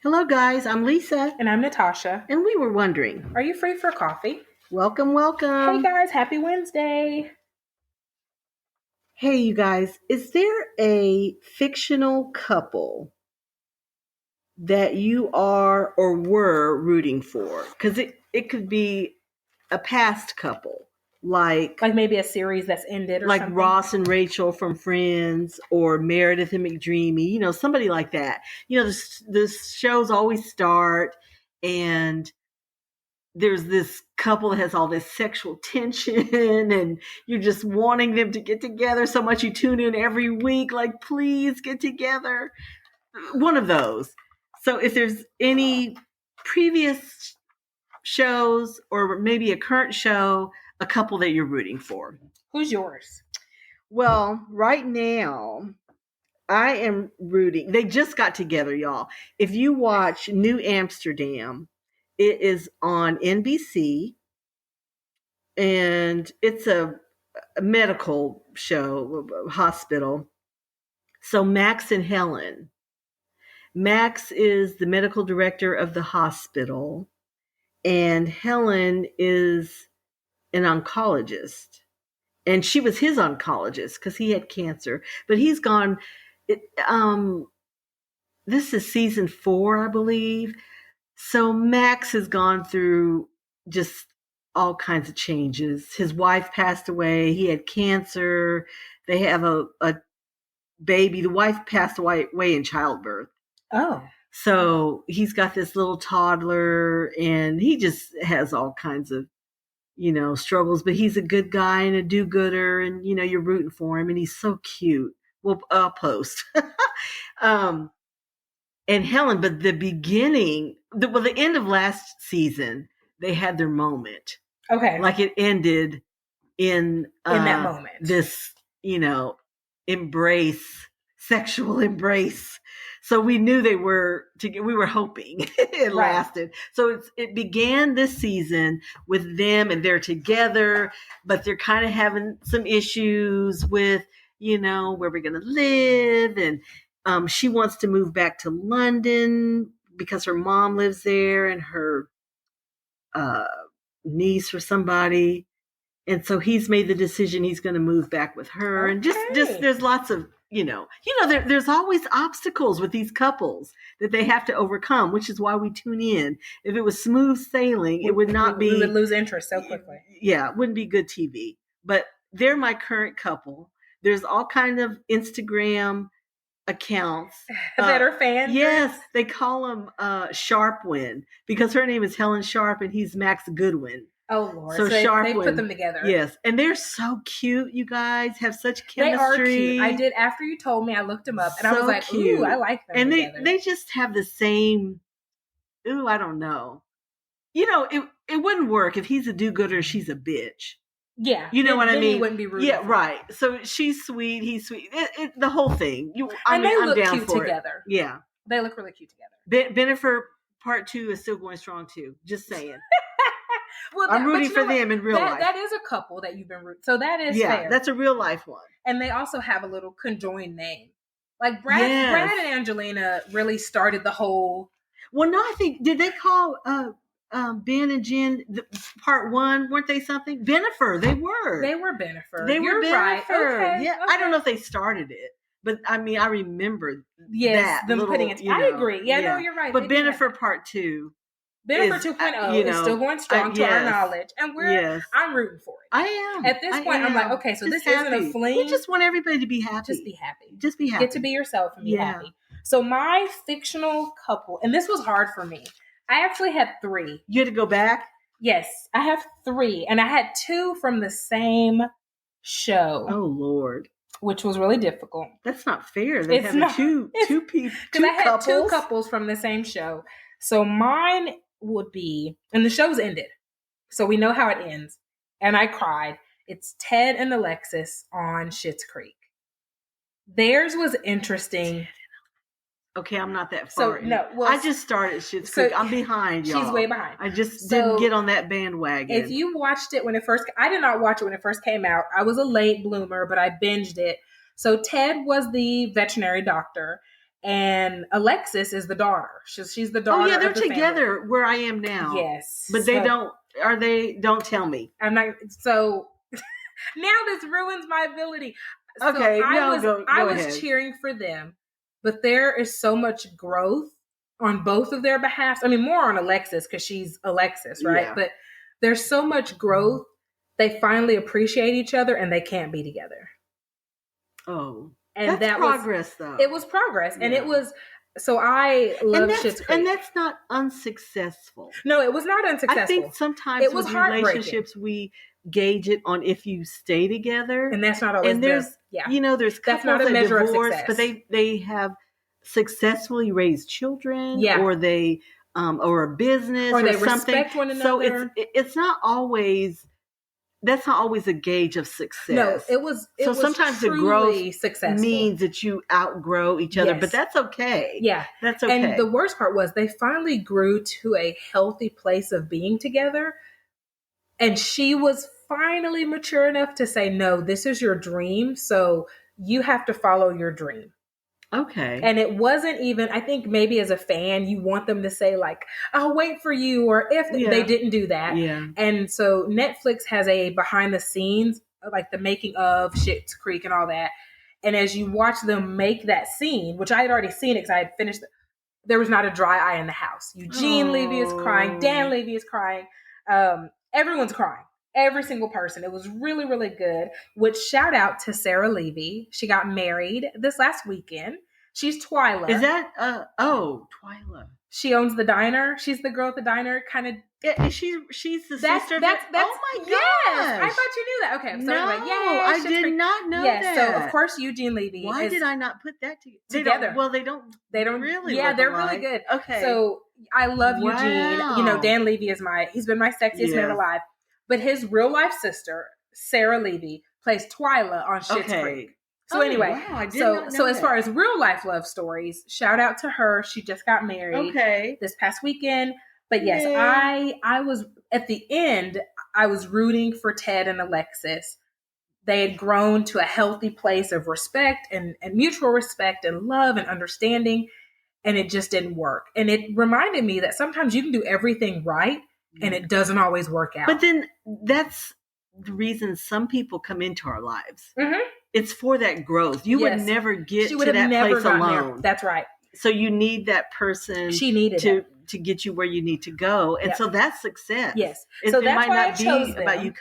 Hello, guys. I'm Lisa, And I'm Natasha. and we were wondering. Are you free for coffee? Welcome, Hey welcome. guys, happy Wednesday. Hey, you guys, is there a fictional couple that you are or were rooting for? Because it could be a past couple, like Like maybe a series that's ended or something. Ross and Rachel from Friends, or Meredith and McDreamy. Somebody like that. The shows always start and there's this couple that has all this sexual tension and you're just wanting them to get together so much you tune in every week, like, please get together. One of those. So if there's any previous shows or maybe a current show, a couple that you're rooting for. Who's yours? Well, right now I am rooting. They just got together, y'all. If you watch New Amsterdam, it is on NBC. And it's a medical show, a hospital. So Max and Helen. Max is the medical director of the hospital, and Helen is an oncologist. And she was his oncologist because he had cancer, but he's gone. This is season 4, I believe. So Max has gone through just all kinds of changes. His wife passed away. He had cancer. They have a baby. The wife passed away in childbirth. Oh. So he's got this little toddler and he just has all kinds of, struggles, but he's a good guy and a do-gooder and, you're rooting for him and he's so cute. Well, I'll post. And Helen, but the beginning, the end of last season, they had their moment. Okay. Like it ended in that moment. This, embrace, sexual embrace. So we knew they were we were hoping it lasted. So it began this season with them and they're together, but they're kind of having some issues with, where we're going to live. And she wants to move back to London because her mom lives there and her niece or somebody. And so he's made the decision he's going to move back with her. Okay. And just there's lots of, there's always obstacles with these couples that they have to overcome, which is why we tune in. If it was smooth sailing, it would not be. We would lose interest so quickly. Yeah, it wouldn't be good TV. But they're my current couple. There's all kind of Instagram accounts that are fans. Yes, they call them Sharpwin because her name is Helen Sharp and he's Max Goodwin. Oh Lord! So they put them together. Yes, and they're so cute. You guys have such chemistry. They are cute. I did after you told me. I looked them up and I was like, cute. Ooh, I like them. And together. they just have the same. Ooh, I don't know. It wouldn't work if he's a do-gooder, she's a bitch. Yeah, you know what I mean. He wouldn't be rude. Yeah, right. So she's sweet, he's sweet. The whole thing. They look cute together. Yeah, they look really cute together. Bennifer Part 2 is still going strong too. Just saying. Well, I'm rooting for them in real life. That is a couple that you've been rooting. So that is fair. That's a real life one. And they also have a little conjoined name. Like Brad and Angelina really started the whole. Well, no, I think did they call Ben and Jen Part 1? Weren't they something? Bennifer. They were. They were Bennifer. You're Bennifer. Right. Okay. Yeah. Okay. I don't know if they started it. But I mean, I remember them putting it. I agree. Yeah, no, you're right. But Bennifer Part 2. Bennifer 2.0 is still going strong to our knowledge. And I'm rooting for it. I am. At this point, I'm like, okay, so this isn't a fling. We just want everybody to be happy. Just be happy. Just be happy. Get to be yourself and be happy. So my fictional couple, and this was hard for me. I actually had 3. You had to go back? Yes, I have 3. And I had 2 from the same show. Oh, Lord. Which was really difficult. That's not fair. They have two people. Because I had 2 couples from the same show. So mine would be, and the show's ended. So we know how it ends. And I cried. It's Ted and Alexis on Schitt's Creek. Theirs was interesting. Okay, I'm not that far. So, no, well, I just started Schitt's Creek. I'm behind, y'all. She's way behind. I just didn't get on that bandwagon. If you watched it when it first, I did not watch it when it first came out. I was a late bloomer, but I binged it. So Ted was the veterinary doctor, And Alexis is the daughter. She's the daughter. Oh yeah, they're of the together family. where I am now. Yes, but they don't. Are they? Don't tell me. I'm not. So now this ruins my ability. Okay, so I was ahead. cheering for them, but there is so much growth on both of their behalfs. I mean, more on Alexis because she's Alexis, right? Yeah. But there's so much growth. They finally appreciate each other, and they can't be together. Oh, and that's progress, though. It was progress, and it was. So I love Schitt's Creek, and that's not unsuccessful. No, it was not unsuccessful. I think sometimes it was with relationships we gauge it on if you stay together, and that's not always. And there's there's couples not a measure that divorce, of success. but they have successfully raised children, or they or a business, or they something. Respect one another. So it's not always. That's not always a gauge of success. No, it was. So sometimes the growth successful. Means that you outgrow each other, but that's okay. Yeah, that's okay. And the worst part was they finally grew to a healthy place of being together, and she was finally mature enough to say, "No, this is your dream, so you have to follow your dream." Okay. And it wasn't even, I think maybe as a fan, you want them to say like, I'll wait for you, or if they didn't do that. Yeah. And so Netflix has a behind the scenes, like the making of Schitt's Creek and all that. And as you watch them make that scene, which I had already seen it because I had finished, there was not a dry eye in the house. Eugene Levy is crying. Dan Levy is crying. Everyone's crying. Every single person. It was really, really good. Which shout out to Sarah Levy. She got married this last weekend. She's Twyla. Is that Twyla? She owns the diner. She's the girl at the diner. Kind of. Yeah, she's the sister. That's oh my gosh! Yes, I thought you knew that. Okay, so no, anyway, I did not know that. So of course Eugene Levy. Why did I not put that together? They don't. They don't really. Yeah, they're alike. Really good. Okay. So I love Eugene. You know, Dan Levy is he's been my sexiest man alive. But his real life sister, Sarah Levy, plays Twyla on Schitt's Creek. So anyway, wow, I did not know so as that. far as real life love stories, shout out to her. She just got married this past weekend. But yes, I was at the end, I was rooting for Ted and Alexis. They had grown to a healthy place of respect and mutual respect and love and understanding. And it just didn't work. And it reminded me that sometimes you can do everything right and it doesn't always work out. But then that's the reason some people come into our lives. Mm-hmm. It's for that growth. You would never get to that place alone. There. That's right. So you need that person. She needed to get you where you need to go, and so that's success. Yes. So it that's might why not be about you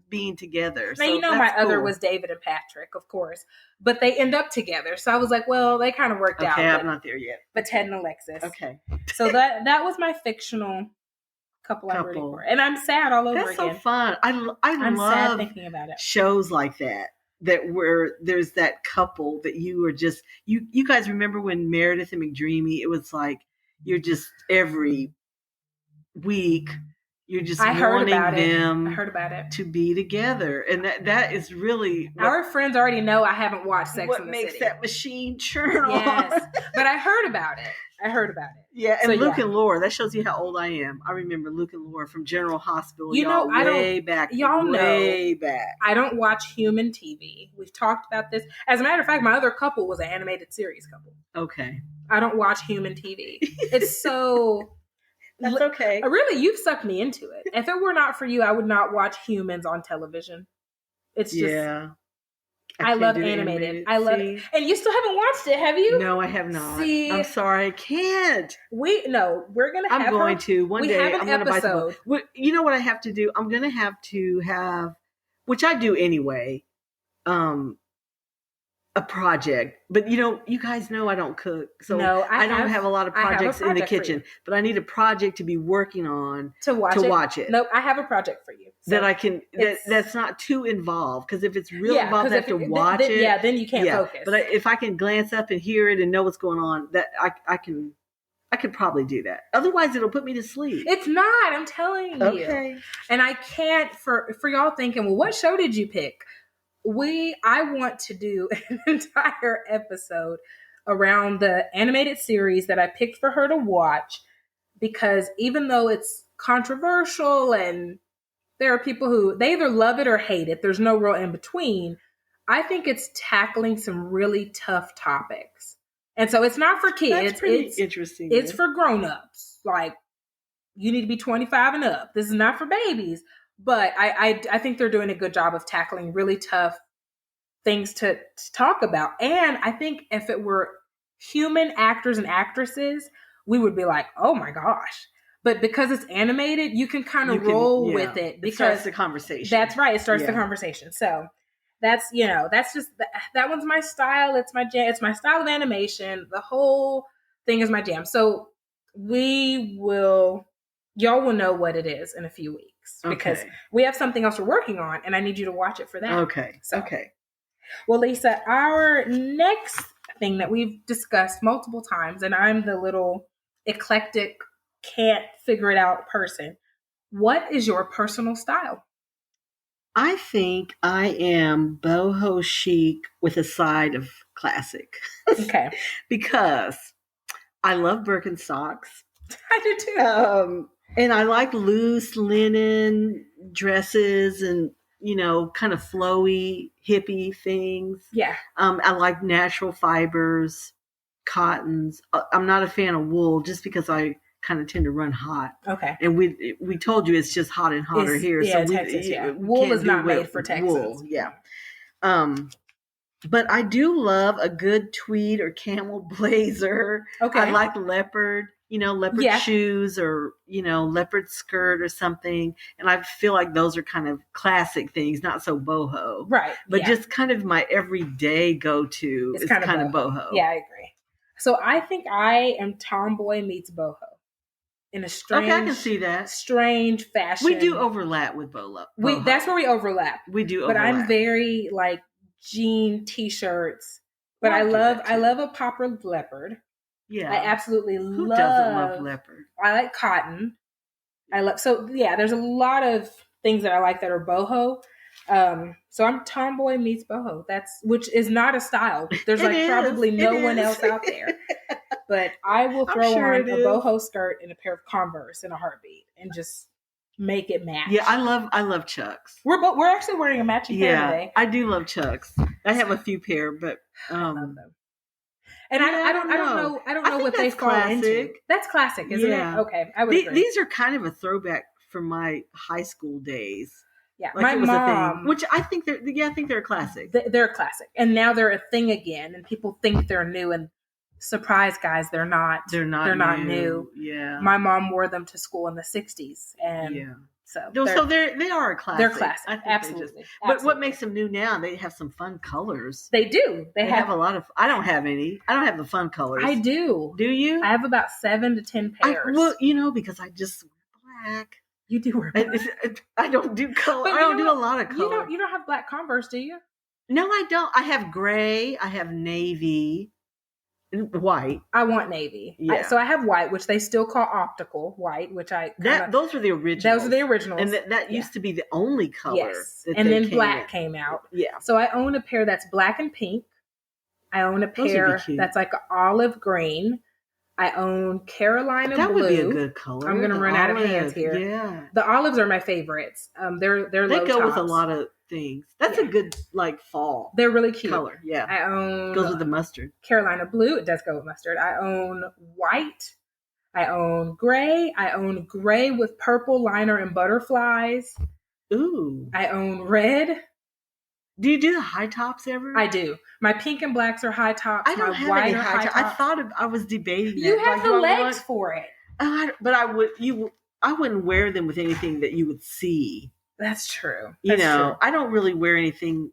being together. Now, so my other was David and Patrick, of course, but they end up together. So I was like, well, they kind of worked out. Okay, I'm not there yet. But Ted and Alexis. Okay. So that was my fictional couple I'm rooting for, and I'm sad all over again. That's so fun. I'm love sad thinking about it. Shows like that where there's that couple that you are just you guys remember when Meredith and McDreamy, it was like you're just every week you're just wanting them I heard about it to be together, and that is really our friends already know I haven't watched Sex what in the makes City. that machine churn yes on. But I heard about it. Yeah, and so, Luke and Laura, that shows you how old I am. I remember Luke and Laura from General Hospital. Way back. I don't watch human TV. We've talked about this. As a matter of fact, my other couple was an animated series couple. Okay. I don't watch human TV. It's so... That's okay. Really, you've sucked me into it. If it were not for you, I would not watch humans on television. It's just... I love animated. I love it. And you still haven't watched it, have you? No, I have not. See, I'm sorry, I can't. We're going to have I'm going to. One day have I'm going to buy some. You know what I have to do? I'm going to have, which I do anyway, a project. But you guys know I don't cook. So no, I don't have a lot of projects in the kitchen. But I need a project to be working on to watch it. Nope, I have a project for you. So that I can, that's not too involved. Because if it's real involved, I have to watch it. Yeah, then you can't focus. But if I can glance up and hear it and know what's going on, that I could probably do that. Otherwise, it'll put me to sleep. It's not. I'm telling you. Okay. And I can't, for y'all thinking, well, what show did you pick? I want to do an entire episode around the animated series that I picked for her to watch, because even though it's controversial and there are people who they either love it or hate it, there's no real in between. I think it's tackling some really tough topics. And so it's not for kids. That's pretty interesting. It's for grown-ups. Like, you need to be 25 and up. This is not for babies. But I think they're doing a good job of tackling really tough things to talk about. And I think if it were human actors and actresses, we would be like, oh my gosh. But because it's animated, you can kind of roll with it. Because it starts the conversation. That's right. It starts the conversation. So that's, that's just, that one's my style. It's my jam. It's my style of animation. The whole thing is my jam. So y'all will know what it is in a few weeks. Because we have something else we're working on, and I need you to watch it for that. Okay. Okay. Well, Lisa, our next thing that we've discussed multiple times, and I'm the little eclectic, can't figure it out person. What is your personal style? I think I am boho chic with a side of classic. Okay. Because I love Birkenstocks. I do too. And I like loose linen dresses and, kind of flowy, hippie things. Yeah. I like natural fibers, cottons. I'm not a fan of wool just because I kind of tend to run hot. Okay. And we told you it's just hot and hotter here. Yeah, so Texas, wool is not made for Texas. Wool, yeah. But I do love a good tweed or camel blazer. Okay. I like leopard, leopard shoes or, leopard skirt or something. And I feel like those are kind of classic things, not so boho. Right. But just kind of my everyday go-to is kind of boho. Yeah, I agree. So I think I am tomboy meets boho. In a strange, I can see that. Strange fashion. We do overlap with boho. That's where we overlap. We do overlap. But I'm very jean t-shirts. But I love a popper leopard. Yeah. I absolutely Who doesn't love leopard? I like cotton. There's a lot of things that I like that are boho. So I'm tomboy meets boho. Which is not a style. There's probably no one else out there. But I will throw on a boho skirt and a pair of Converse in a heartbeat and just make it match. Yeah, I love Chucks. We're actually wearing a matching pair today. I do love Chucks. I have a few pair, but I love them. And I don't know what they fall into. That's classic, isn't it? Okay, I would agree. These are kind of a throwback from my high school days. Yeah, my mom, which I think they're a classic. They're a classic, and now they're a thing again, and people think they're new. And surprise, guys, they're not. They're not new. Yeah, my mom wore them to school in the '60s, and so they are a classic. They're classic, absolutely. But what makes them new now? They have some fun colors. They do. They have a lot of. I don't have any. I don't have the fun colors. I do. Do you? I have about 7 to 10 pairs. Because I just wear black. You do wear black. I don't do color. I don't do a lot of color. You don't have black Converse, do you? No, I don't. I have gray. I have navy. White. I want navy. Yeah. So I have white, which they still call optical white, which those were the originals. Those are the originals. And that used to be the only color. Yes. And then black came out. Yeah. So I own a pair that's black and pink. I own a pair that's like olive green. I own Carolina that blue. That would be a good color. I'm going to run out of hands here. Yeah. The olives are my favorites. They're they low go tops. with a lot of things. That's a good fall. They're really cute. Color. Yeah. I own goes with the mustard. Carolina blue. It does go with mustard. I own white. I own gray. I own gray with purple liner and butterflies. Ooh. I own red. Do you do the high tops ever? I do. My pink and blacks are high tops. I don't have any high tops. I was debating that. You have the legs for it. But I wouldn't wear them with anything that you would see. That's true. True. I don't really wear anything.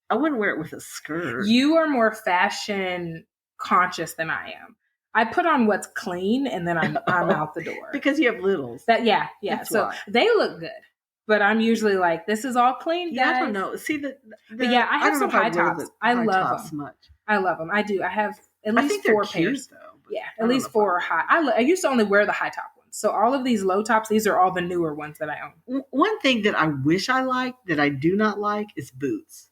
I wouldn't wear it with a skirt. You are more fashion conscious than I am. I put on what's clean and then I'm out the door. Because you have littles. Yeah. So they look good. But I'm usually like, this is all clean, guys. Yeah, I don't know. See, but yeah, I have some high tops. I love them. Much. I love them. I do. I have at least 4 pairs. Though, yeah, at least 4 are high. I used to only wear the high top ones. So all of these low tops, these are all the newer ones that I own. One thing that I wish I liked that I do not like is boots.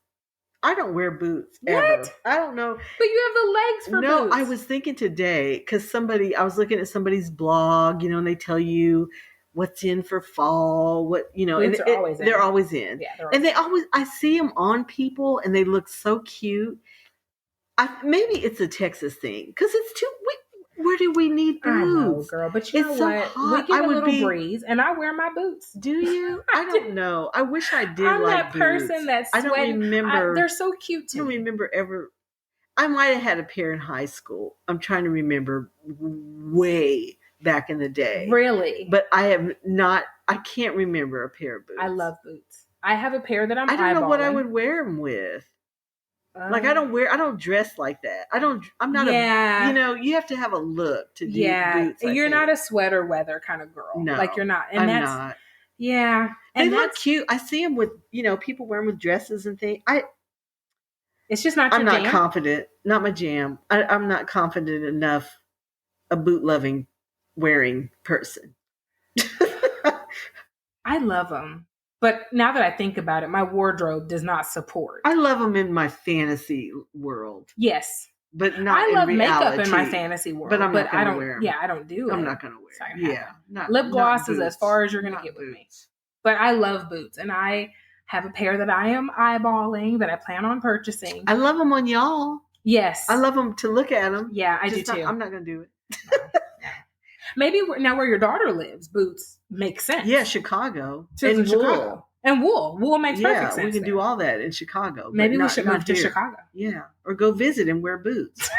I don't wear boots ever. What? I don't know. But you have the legs for boots. No, I was thinking today because I was looking at somebody's blog, and they tell you what's in for fall, boots are always in. They're always in. Yeah, I see them on people and they look so cute. maybe it's a Texas thing because it's too. Where do we need boots? I know, girl, but you know so what? Hot. We get a little breeze, and I wear my boots. Do you? I don't know. I wish I did. I'm like that person that's I don't remember. They're so cute to me. I don't remember ever. I might have had a pair in high school. I'm trying to remember way back in the day. Really? But I have not. I can't remember a pair of boots. I love boots. I have a pair that I don't know what I would wear them with. Like I don't dress like that. I'm not you have to have a look to do boots. You're not a sweater weather kind of girl. No. Like you're not. And I'm not. Yeah. And they look cute. I see them with, people wear them with dresses and things. It's just not your I'm not jam. confident. Not my jam. I'm not confident enough a boot loving wearing person. I love them. But now that I think about it, my wardrobe does not support. I love them in my fantasy world. Yes. But not I love in reality. makeup in my fantasy world. But I'm not going to wear them. Yeah, I don't do it. I'm not going to wear them. Yeah. Lip gloss is as far as you're going to get with me. But I love boots. And I have a pair that I am eyeballing that I plan on purchasing. I love them on y'all. Yes. I love them to look at them. Yeah, I do too. I'm not going to do it. Maybe now where your daughter lives, boots make sense. Yeah, Chicago. And Chicago. And wool. Wool makes perfect sense. Yeah, we can do all that in Chicago. Maybe we should move to Chicago. Yeah, or go visit and wear boots.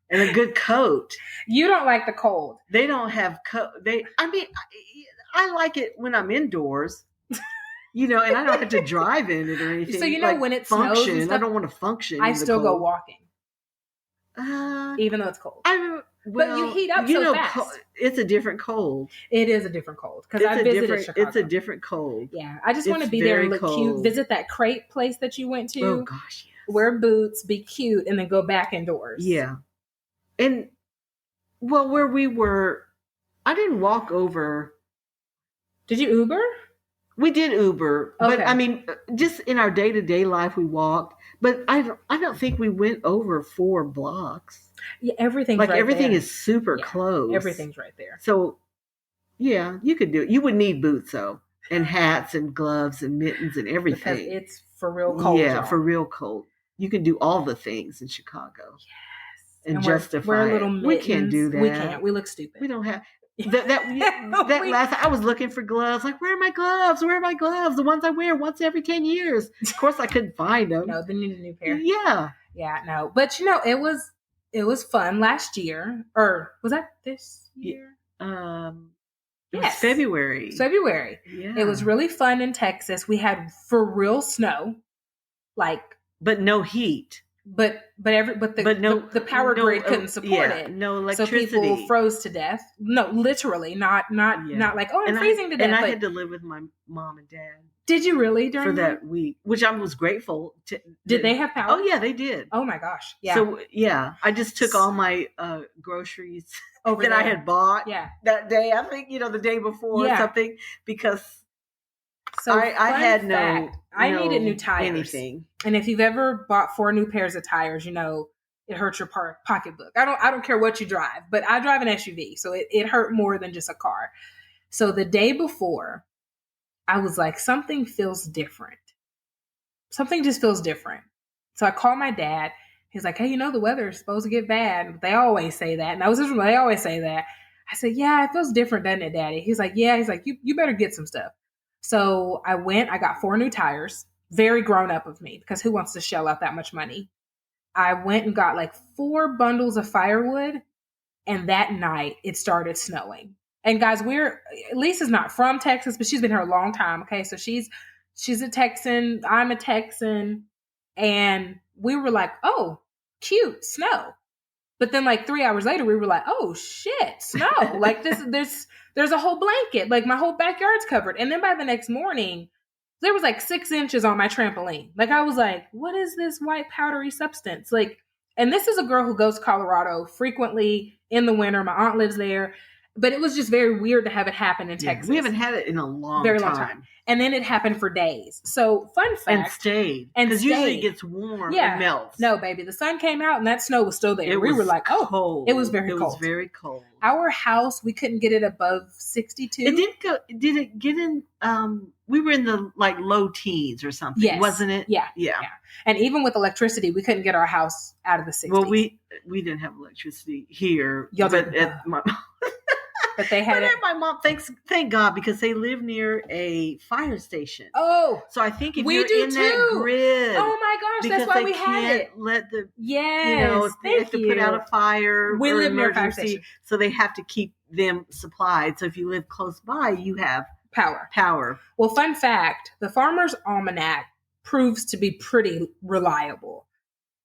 And a good coat. You don't like the cold. They don't have coat. I like it when I'm indoors. And I don't have to drive in it or anything. So when it snows and stuff, I don't want to function. I still go walking. Even though it's cold. But you heat up so fast. It's a different cold. It is a different cold because I visited Chicago. It's a different cold. Yeah, I just want to be there and look cute. Visit that crepe place that you went to. Oh gosh, yes. Wear boots, be cute, and then go back indoors. Yeah, and where we were, I didn't walk over. Did you Uber? We did Uber, okay. But just in our day-to-day life, we walked. But I don't think we went over 4 blocks. Yeah, everything is super close. Everything's right there. So, yeah, you could do it. You would need boots though, and hats and gloves and mittens and everything. Because it's for real cold. Yeah, for real cold. You can do all the things in Chicago. Yes, and justify wear little mittens. We can't do that. We can't. We look stupid. We don't have. Last I was looking for gloves. Like, where are my gloves? Where are my gloves? The ones I wear once every 10 years. Of course, I couldn't find them. No, they need a new pair. Yeah. Yeah, no. But, it was fun last year. Or was that this year? Yes. February. Yeah. It was really fun in Texas. We had for real snow. But no heat. But the power grid couldn't support it. No electricity. So people froze to death. No, literally, not like, oh, I'm freezing to death. And I had to live with my mom and dad. Did you really for that week? Which I was grateful to. Did they have power? Oh yeah, they did. Oh my gosh, yeah. So yeah, I just took all my groceries over that I had bought that day. I think the day before or something because. So I had I needed new tires. Anything. And if you've ever bought 4 new pairs of tires, it hurts your pocketbook. I don't care what you drive, but I drive an SUV, so it hurt more than just a car. So the day before, I was like, something feels different. Something just feels different. So I called my dad. He's like, hey, the weather is supposed to get bad. They always say that. And they always say that. I said, yeah, it feels different, doesn't it, Daddy? He's like, yeah. He's like, you better get some stuff. So I got 4 new tires, very grown up of me because who wants to shell out that much money? I went and got 4 bundles of firewood. And that night it started snowing. And guys, Lisa's not from Texas, but she's been here a long time. Okay. So she's a Texan. I'm a Texan. And we were like, oh, cute snow. But then 3 hours later, we were like, oh shit, snow. There's a whole blanket. My whole backyard's covered. And then by the next morning, there was 6 inches on my trampoline. I was like, what is this white powdery substance? And this is a girl who goes to Colorado frequently in the winter. My aunt lives there. But it was just very weird to have it happen in Texas. We haven't had it in a very long time. And then it happened for days. So, fun fact. And stayed. Because usually it gets warm and melts. No, baby. The sun came out and that snow was still there. We were like, oh, cold. It was very cold. It was very cold. Our house, we couldn't get it above 62. It did go. Did it get in we were in the like low teens or something, Yes. wasn't it? Yeah. And even with electricity, we couldn't get our house out of the 60s. Well, we didn't have electricity here, Y'all but didn't. But they had but it. my mom, thank God, because they live near a fire station. Oh, so I think if we you're do in too. that grid, Oh my gosh, because that's why they we had can't it. let the Yes, if they have to put out a fire We or live near a fire emergency, station. so they have to keep them supplied. So if you live close by, you have power. Well, fun fact: the Farmer's Almanac proves to be pretty reliable,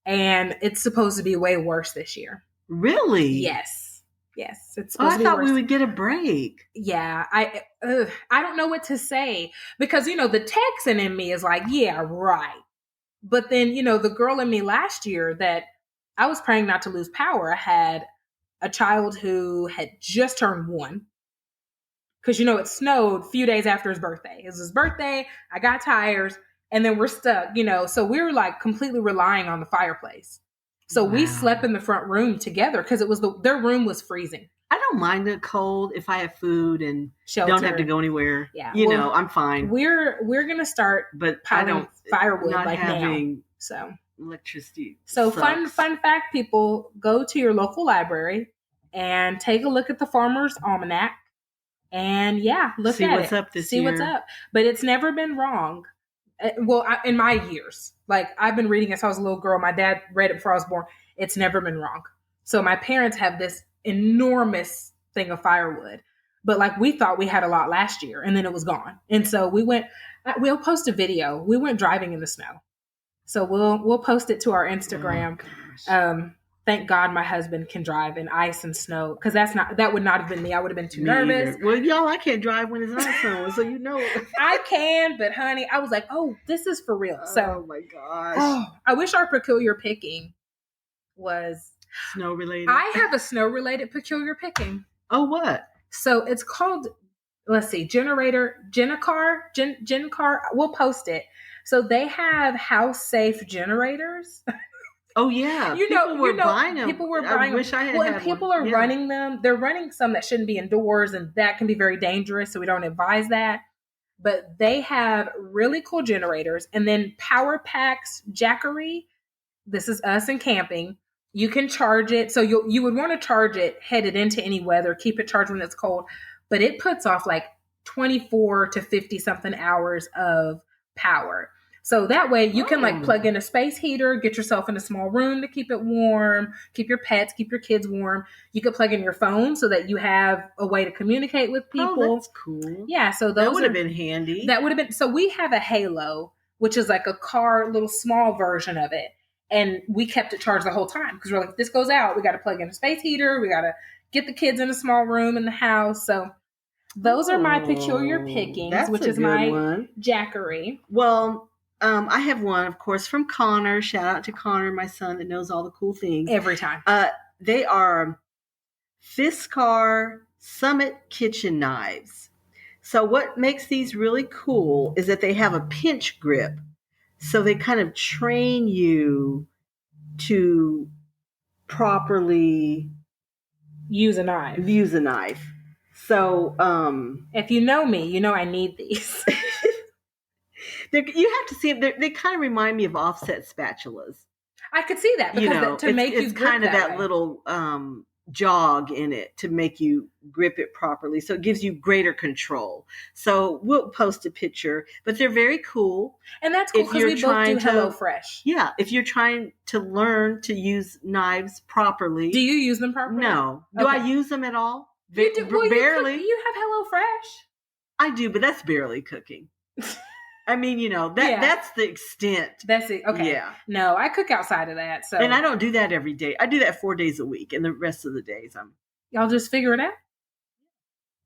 and it's supposed to be way worse this year. Really? Yes. It's supposed to be I thought worse. we would get a break. Yeah, I don't know what to say, because the Texan in me is like, yeah, right. But then the girl in me last year that I was praying not to lose power. I had a child who had just turned 1. Because it snowed a few days after his birthday. It was his birthday. I got tires, and then we're stuck. So we were like completely relying on the fireplace. So we slept in the front room together because it was their room was freezing. I don't mind the cold if I have food and Shelter. Don't have to go anywhere. Yeah, I'm fine. We're gonna start, but piling firewood not like having now. So electricity. So sucks. fun fact, people, go to your local library and take a look at the Farmer's Almanac, and See what's up this See year. what's up. But it's never been wrong. Well, in my years, like I've been reading it since I was a little girl. My dad read it before I was born. It's never been wrong. So my parents have this enormous thing of firewood, but like we thought we had a lot last year, and then it was gone. And so we'll post a video. We went driving in the snow. So we'll post it to our Instagram. Thank God my husband can drive in ice and snow, because that would not have been me. I would have been too nervous. Either. Well, y'all, I can't drive when it's not snowing, so I can, but honey, I was like, oh, this is for real. Oh my gosh. I wish our peculiar picking was snow related. I have a snow related peculiar picking. Oh, what? So it's called, let's see, Genacar. We'll post it. So they have house safe generators. Oh yeah, people were buying them. People were buying them. Wish I had well, and people are running them. They're running some that shouldn't be indoors, and that can be very dangerous. So we don't advise that. But they have really cool generators, and then Power Packs Jackery. This is us in camping. You can charge it. So you would want to charge it headed into any weather. Keep it charged when it's cold, but it puts off like 24 to 50 something hours of power. So that way you can like plug in a space heater, get yourself in a small room to keep it warm, keep your pets, keep your kids warm. You could plug in your phone so that you have a way to communicate with people. Oh, that's cool. Yeah, so that would have been handy. That would have been. So we have a Halo, which is like a car, little small version of it. And we kept it charged the whole time because we're like, if this goes out, we got to plug in a space heater. We got to get the kids in a small room in the house. So those are my peculiar pickings, which is my Jackery. Well, I have one, of course, from Connor. Shout out to Connor, my son, that knows all the cool things. Every time. They are Fiskar Summit kitchen knives. So what makes these really cool is that they have a pinch grip. So they kind of train you to properly use a knife. So if you know me, you know I need these. You have to see them. They kind of remind me of offset spatulas. I could see that because to make you grip kind of that way. little jog in it to make you grip it properly. So it gives you greater control. So we'll post a picture, but they're very cool. And that's cool because we both do HelloFresh. Yeah, if you're trying to learn to use knives properly. Do you use them properly? No. Do I use them at all? You do. Well, barely. You have HelloFresh. I do, but that's barely cooking. I mean, that's the extent. That's it. Okay. Yeah. No, I cook outside of that. So, and I don't do that every day. I do that 4 days a week, and the rest of the days y'all just figure it out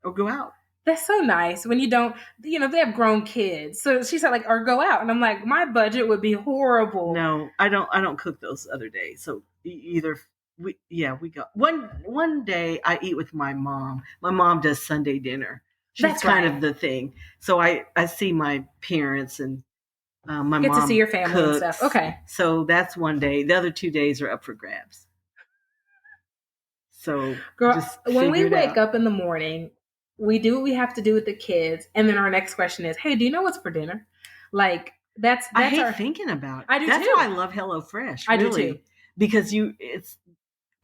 or go out. That's so nice when you don't. They have grown kids, so she said like, or go out, and I'm like, my budget would be horrible. No, I don't cook those other days. So either we go one day. I eat with my mom. My mom does Sunday dinner. That's kind of the thing. So I see my parents and my mom get to see your family cooks. and stuff. Okay. So that's one day. The other 2 days are up for grabs. So girl, when we wake up in the morning, we do what we have to do with the kids, and then our next question is, hey, do you know what's for dinner? Like that's I hate thinking about it. I do That's too. why I love HelloFresh. I do really, too. because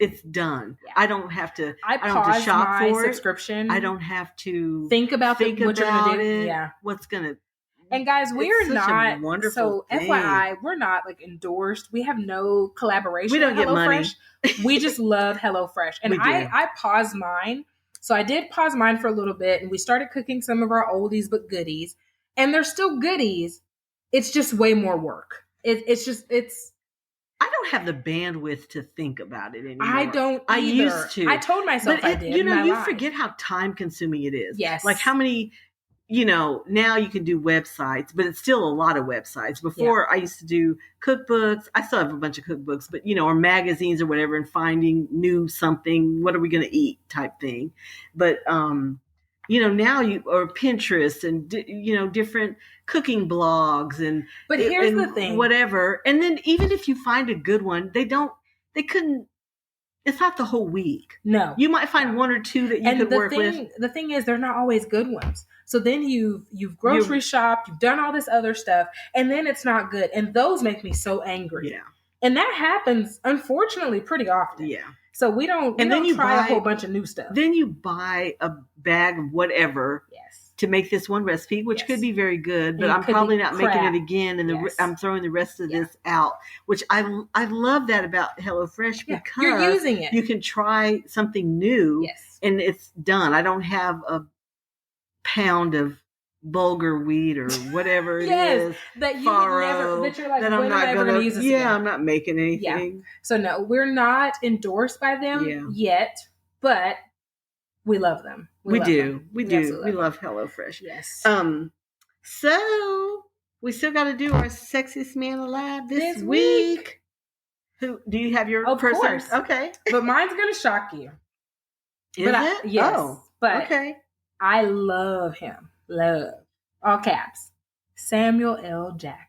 it's done. Yeah. I don't have to. I don't have to paused shop my for subscription. I don't have to think about what you're gonna do. It, Yeah, what's gonna. And guys, we're such not a wonderful so thing. FYI, we're not like endorsed. We have no collaboration. We don't with get money. We just love HelloFresh. And I paused mine. So I did pause mine for a little bit, and we started cooking some of our oldies but goodies. And they're still goodies. It's just way more work. I don't have the bandwidth to think about it anymore. I don't either. I used to. I told myself I did. You forget how time consuming it is. Yes. Like how many, now you can do websites, but it's still a lot of websites. Before I used to do cookbooks. I still have a bunch of cookbooks, but or magazines or whatever, and finding new something, what are we going to eat type thing. But, now or Pinterest and, different cooking blogs but here's the thing, whatever. And then even if you find a good one, it's not the whole week. No, you might find one or two that you could work with. The thing is, they're not always good ones. So then you've grocery shopped, you've done all this other stuff, and then it's not good. And those make me so angry. Yeah. And that happens, unfortunately, pretty often. Yeah. So we don't try a whole bunch of new stuff. Then you buy a bag of whatever to make this one recipe, which could be very good, but I'm probably not making it again, and I'm throwing the rest of this out, which I love that about HelloFresh because you're using it. You can try something new and it's done. I don't have a pound of bulgur wheat or whatever it is that you would never, that you're like, that I'm not going to use this again. I'm not making anything. Yeah. So no, we're not endorsed by them yet, but we love them. We do. We love HelloFresh. Yes. So we still got to do our sexiest man alive this week. Who do you have your person? Of course. Okay. But mine's going to shock you. Is it? Yes. Oh, but okay. I love him. Love. All caps. Samuel L. Jackson.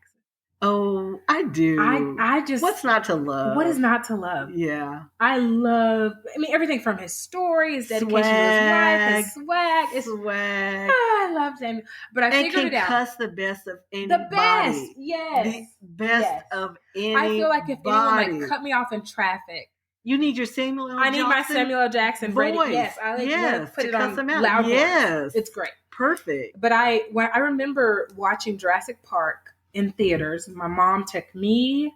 Oh, I do. I just... What's not to love? What is not to love? Yeah. I everything from his story, his dedication to his wife, his swag. Swag. I love Samuel. But I figured it out. Cuss the best of anybody. The best. Yes. The best of anybody. I feel like if anyone cut me off in traffic, you need your Samuel L. Jackson. I need my Samuel L. Jackson voice. Ready. Yes. I put it on loud. Yes. It's great. Perfect. But I remember watching Jurassic Park in theaters. My mom took me.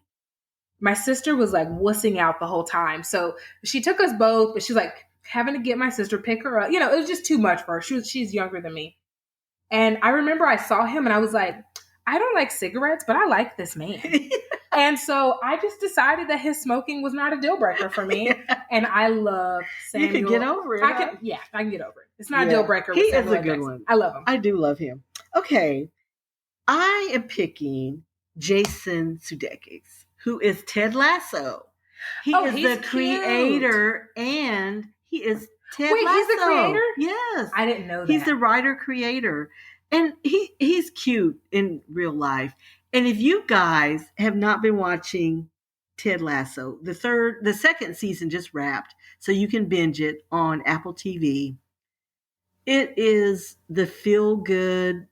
My sister was like wussing out the whole time. So she took us both, but she's like having to get my sister, pick her up. It was just too much for her. She's younger than me. And I remember I saw him and I was like, I don't like cigarettes, but I like this man. And so I just decided that his smoking was not a deal breaker for me. And I love Samuel. You can get over it. I can get over it. It's not a deal breaker. He is a good one. I love him. I do love him. Okay. I am picking Jason Sudeikis, who is Ted Lasso. He is the creator, and he is Ted Lasso. Wait, he's the creator? Yes. I didn't know that. He's the writer-creator. And he's cute in real life. And if you guys have not been watching Ted Lasso, the second season just wrapped, so you can binge it on Apple TV. It is the feel-good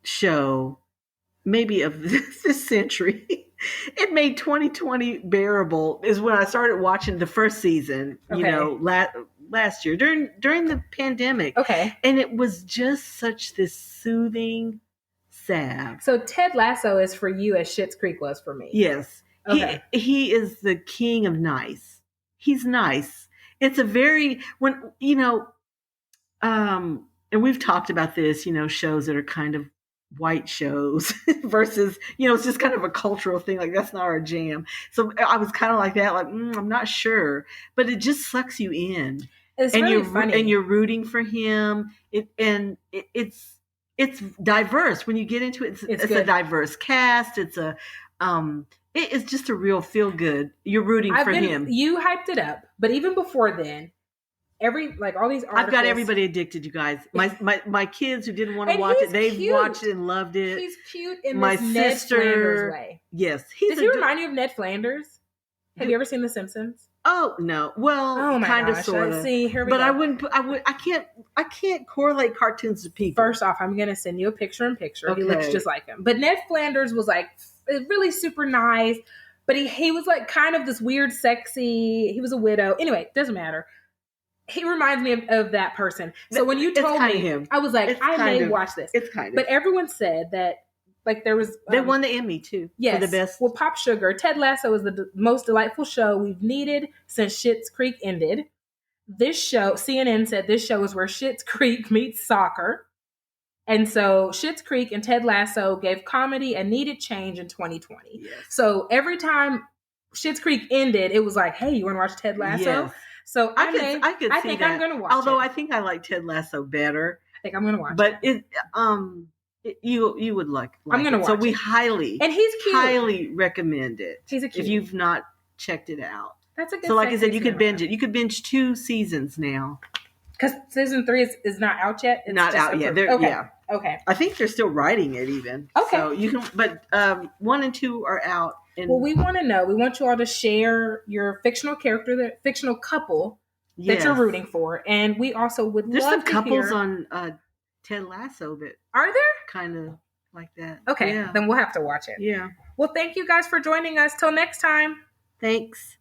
show, maybe of this century. It made 2020 bearable is when I started watching the first season, last year during the pandemic. Okay. And it was just such this soothing salve. So Ted Lasso is for you as Schitt's Creek was for me. Yes. Okay. He is the king of nice. He's nice. It's a very, and we've talked about this, shows that are kind of white shows versus, it's just kind of a cultural thing. Like that's not our jam. So I was kind of like that, like, I'm not sure, but it just sucks you in. It's really funny. And you're rooting for him. It's diverse. When you get into it, it's a diverse cast. It's it's just a real feel good. You're rooting for him. You hyped it up, but even before then, all these articles. I've got everybody addicted, you guys. My kids who didn't want to watch it, they've watched it and loved it. He's cute in this Ned Flanders way. Yes. Does he remind you of Ned Flanders? Have you ever seen The Simpsons? Oh no, well, Oh my kind of, gosh! sort of. See, here we But go. I wouldn't. I can't correlate cartoons to people. First off, I'm gonna send you a picture. He looks Okay. just like him. But Ned Flanders was like really super nice. But he was like kind of this weird, sexy. He was a widow. Anyway, doesn't matter. He reminds me of that person. So when you It's told kinda me, him. I was like, It's I kind may of- watch this. It's kind of. But everyone said that like there was They won the Emmy too. yes, For the best. Well, Pop Sugar, Ted Lasso is the most delightful show we've needed since Schitt's Creek ended. This show, CNN said this show is where Schitt's Creek meets soccer. And so Schitt's Creek and Ted Lasso gave comedy a needed change in 2020. Yes. So every time Schitt's Creek ended, it was like, hey, you want to watch Ted Lasso? Yes. So I think I'm going to watch Although it. I think I like Ted Lasso better. I think I'm going to watch But it. you would like I'm going to it. watch So we it. And he's cute. highly recommend it. He's a cute. If you've not checked it out. That's a good. So like I said, you could binge it. You could binge 2 seasons now. Because season 3 is not out yet. It's not out yet. Okay. Yeah. Okay. I think they're still writing it even. Okay. So you can, but 1 and 2 are out. And well, we want to know. We want you all to share your fictional character, the fictional couple that you're rooting for, and we also would There's love some to couples hear. on Ted Lasso that Are there? kind of like that. Okay, Yeah. then we'll have to watch it. Yeah. Well, thank you guys for joining us. Till next time. Thanks.